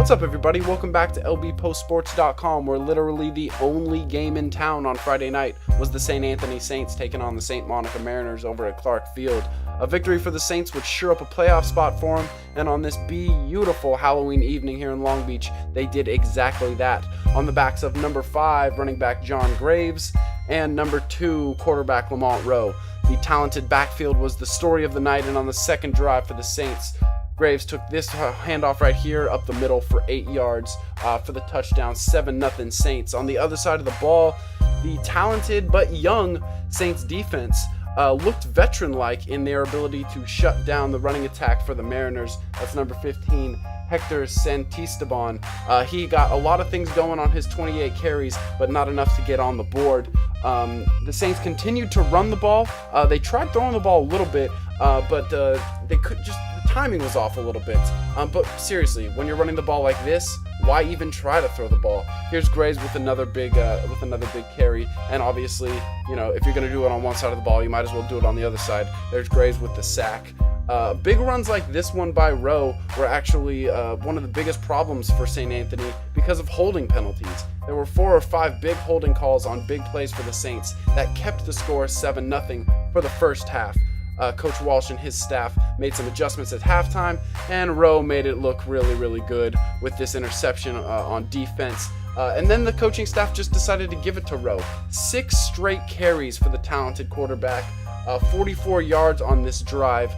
What's up, everybody? Welcome back to lbpostsports.com, where literally the only game in town on Friday night was the St. Anthony Saints taking on the St. Monica Mariners over at Clark Field. A victory for the Saints would sure up a playoff spot for them, and on this beautiful Halloween evening here in Long Beach, they did exactly that. On the backs of number 5 running back John Graves and number 2 quarterback Lamont Rowe. The talented backfield was the story of the night, and on the second drive for the Saints, Graves took this handoff right here up the middle for 8 yards for the touchdown, 7-0 Saints. On the other side of the ball, the talented but young Saints defense looked veteran-like in their ability to shut down the running attack for the Mariners. That's number 15, Hector Santisteban. He got a lot of things going on his 28 carries, but not enough to get on the board. The Saints continued to run the ball. They tried throwing the ball a little bit, but they could just, the timing was off a little bit. But seriously, when you're running the ball like this, why even try to throw the ball? Here's Graves with another big carry, and obviously, you know, if you're going to do it on one side of the ball, you might as well do it on the other side. There's Graves with the sack. Big runs like this one by Rowe were actually one of the biggest problems for St. Anthony because of holding penalties. There were 4 or 5 big holding calls on big plays for the Saints that kept the score 7-0 for the first half. Coach Walsh and his staff made some adjustments at halftime, and Rowe made it look really good with this interception on defense. And then the coaching staff just decided to give it to Rowe. 6 straight carries for the talented quarterback, 44 yards on this drive,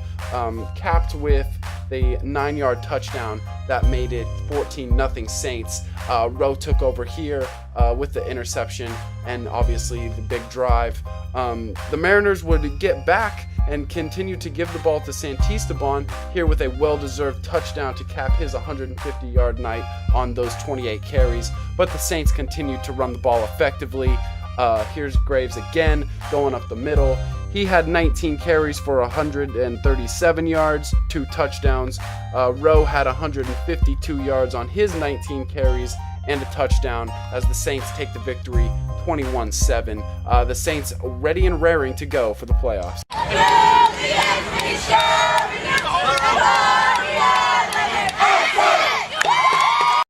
capped with the 9-yard touchdown that made it 14-0 Saints. Rowe took over here with the interception and obviously the big drive. The Mariners would get back and continue to give the ball to Santisteban here with a well-deserved touchdown to cap his 150-yard night on those 28 carries. But the Saints continued to run the ball effectively. Here's Graves again going up the middle. He had 19 carries for 137 yards, 2 touchdowns. Rowe had 152 yards on his 19 carries and a touchdown as the Saints take the victory 21-7. The Saints ready and raring to go for the playoffs. Go, the